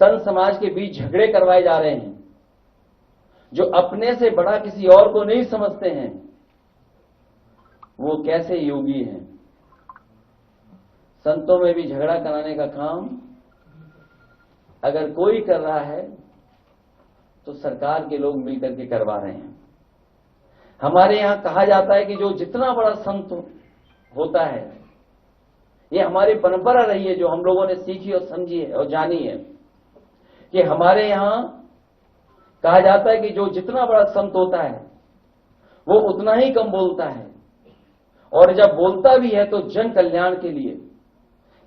संत समाज के बीच झगड़े करवाए जा रहे हैं, जो अपने से बड़ा किसी और को नहीं समझते हैं, वो कैसे योगी हैं। संतों में भी झगड़ा कराने का काम अगर कोई कर रहा है तो सरकार के लोग मिलकर के करवा रहे हैं। हमारे यहां कहा जाता है कि जो जितना बड़ा संत होता है, ये हमारी परंपरा रही है जो हम लोगों ने सीखी और समझी है और जानी है, कि हमारे यहां कहा जाता है कि जो जितना बड़ा संत होता है वो उतना ही कम बोलता है, और जब बोलता भी है तो जन कल्याण के लिए,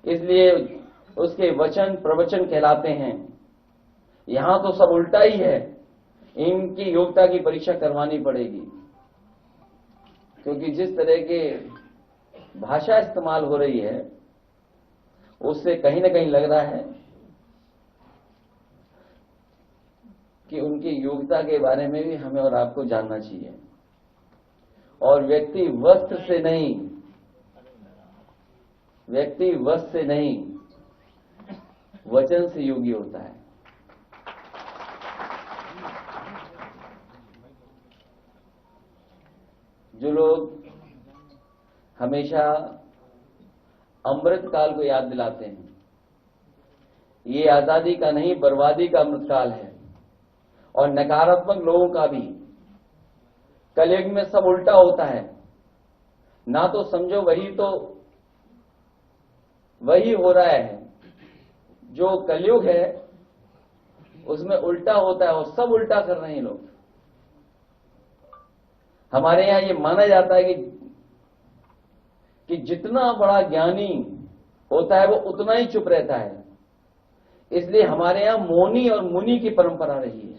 इसलिए उसके वचन प्रवचन कहलाते हैं। यहां तो सब उल्टा ही है, इनकी योग्यता की परीक्षा करवानी पड़ेगी, क्योंकि जिस तरह के भाषा इस्तेमाल हो रही है उससे कहीं ना कहीं लग रहा है कि उनकी योग्यता के बारे में भी हमें और आपको जानना चाहिए। और व्यक्ति वस्त्र से नहीं, व्यक्ति वस्त्र से नहीं, वचन से योगी होता है। जो लोग हमेशा अमृत काल को याद दिलाते हैं, ये आजादी का नहीं बर्बादी का अमृत काल है, और नकारात्मक लोगों का भी कलयुग में सब उल्टा होता है। ना तो समझो वही हो रहा है, जो कलयुग है उसमें उल्टा होता है और सब उल्टा कर रहे हैं लोग। हमारे यहां ये माना जाता है कि जितना बड़ा ज्ञानी होता है वो उतना ही चुप रहता है, इसलिए हमारे यहां मौनी और मुनि की परंपरा रही है।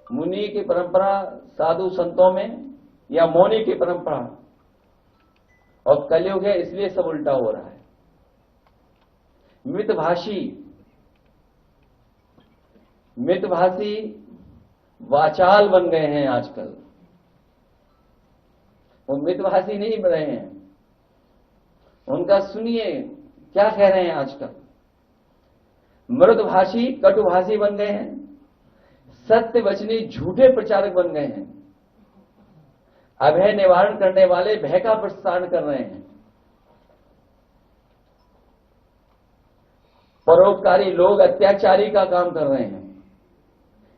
मुनि की परंपरा साधु संतों में, या मौनी की परंपरा, और कलयुग है इसलिए सब उल्टा हो रहा है। मितभाषी वाचाल बन गए हैं आजकल। वो मितभाषी नहीं बन रहे हैं, उनका सुनिए क्या कह रहे हैं आजकल। मृदभाषी कटुभाषी बन गए हैं, सत्य वचनी झूठे प्रचारक बन गए हैं, अभय निवारण करने वाले भय का प्रसारण कर रहे हैं, परोपकारी लोग अत्याचारी का काम कर रहे हैं।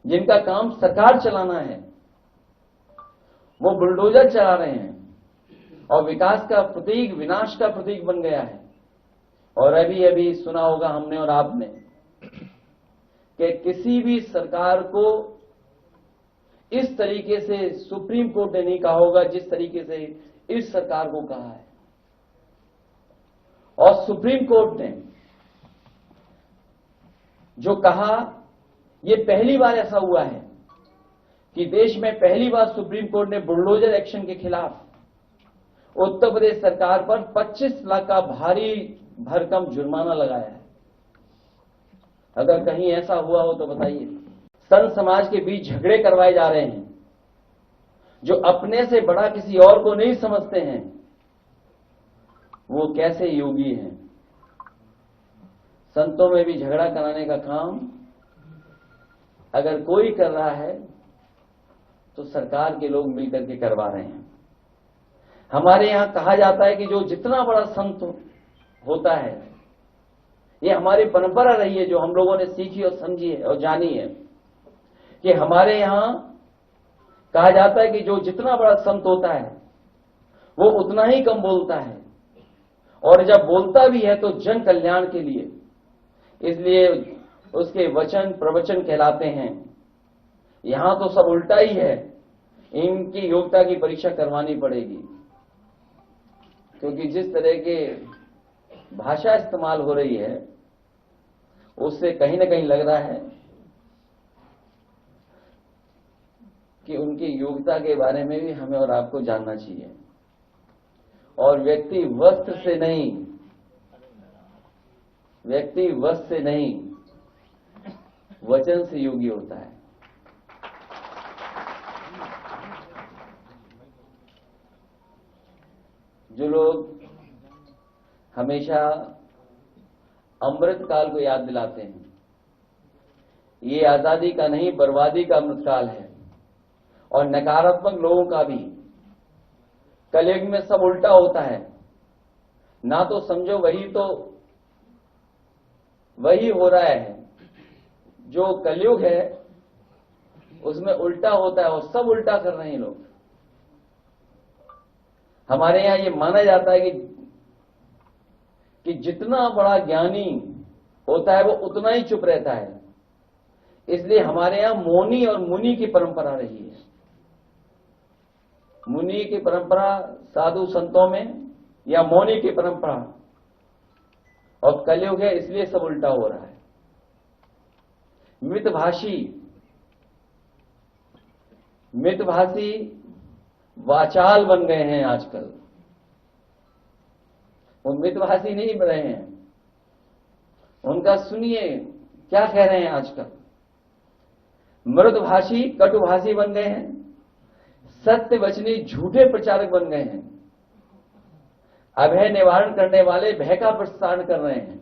जिनका काम सरकार चलाना है वो बुलडोजर चला रहे हैं, और विकास का प्रतीक विनाश का प्रतीक बन गया है। और अभी अभी सुना होगा हमने और आपने कि किसी भी सरकार को इस तरीके से सुप्रीम कोर्ट ने नहीं कहा होगा जिस तरीके से इस सरकार को कहा है। और सुप्रीम कोर्ट ने जो कहा, ये पहली बार ऐसा हुआ है कि देश में पहली बार सुप्रीम कोर्ट ने बुलडोजर एक्शन के खिलाफ उत्तर प्रदेश सरकार पर 25 लाख का भारी भरकम जुर्माना लगाया है। अगर कहीं ऐसा हुआ हो तो बताइए। संत समाज के बीच झगड़े करवाए जा रहे हैं, जो अपने से बड़ा किसी और को नहीं समझते हैं, वो कैसे योगी हैं। संतों में भी झगड़ा कराने का काम अगर कोई कर रहा है तो सरकार के लोग मिलकर के करवा रहे हैं। हमारे यहां कहा जाता है कि जो जितना बड़ा संत होता है, ये हमारी परंपरा रही है जो हम लोगों ने सीखी और समझी है और जानी है, कि हमारे यहां कहा जाता है कि जो जितना बड़ा संत होता है वो उतना ही कम बोलता है, और जब बोलता भी है तो जन कल्याण के लिए, इसलिए उसके वचन प्रवचन कहलाते हैं। यहां तो सब उल्टा ही है, इनकी योग्यता की परीक्षा करवानी पड़ेगी, क्योंकि जिस तरह के भाषा इस्तेमाल हो रही है उससे कहीं ना कहीं लग रहा है कि उनकी योग्यता के बारे में भी हमें और आपको जानना चाहिए। और व्यक्ति वस्त्र से नहीं, वचन से योगी होता है। जो लोग हमेशा अमृत काल को याद दिलाते हैं। ये आजादी का नहीं, बर्बादी का अमृत काल है। और नकारात्मक लोगों का भी। कलयुग में सब उल्टा होता है, ना तो समझो वही हो रहा है। जो कलयुग है उसमें उल्टा होता है और सब उल्टा कर रहे हैं लोग। हमारे यहां ये माना जाता है कि जितना बड़ा ज्ञानी होता है वो उतना ही चुप रहता है। इसलिए हमारे यहां मौनी और मुनि की परंपरा रही है। मुनि की परंपरा साधु संतों में, या मौनी की परंपरा। और कलयुग है इसलिए सब उल्टा हो रहा है। मितभाषी वाचाल बन गए हैं आजकल। वो मितभाषी नहीं बन रहे हैं। उनका सुनिए क्या कह रहे हैं आजकल। मृदभाषी कटुभाषी बन गए हैं। सत्य वचनी झूठे प्रचारक बन गए हैं। अभय निवारण करने वाले भय का प्रसारण कर रहे हैं।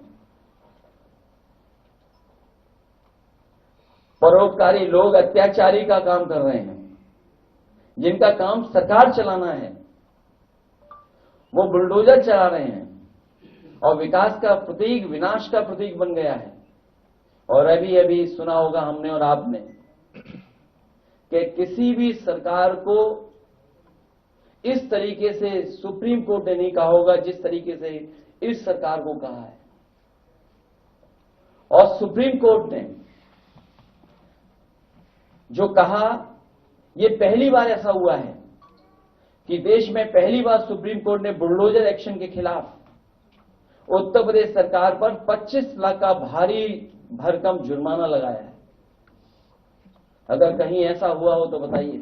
परोपकारी लोग अत्याचारी का काम कर रहे हैं। जिनका काम सरकार चलाना है वो बुलडोजर चला रहे हैं और विकास का प्रतीक विनाश का प्रतीक बन गया है। और अभी सुना होगा हमने और आपने कि किसी भी सरकार को इस तरीके से सुप्रीम कोर्ट ने नहीं कहा होगा जिस तरीके से इस सरकार को कहा है। और सुप्रीम कोर्ट ने जो कहा, ये पहली बार ऐसा हुआ है कि देश में पहली बार सुप्रीम कोर्ट ने बुलडोजर एक्शन के खिलाफ उत्तर प्रदेश सरकार पर 25 लाख का भारी भरकम जुर्माना लगाया है। अगर कहीं ऐसा हुआ हो तो बताइए।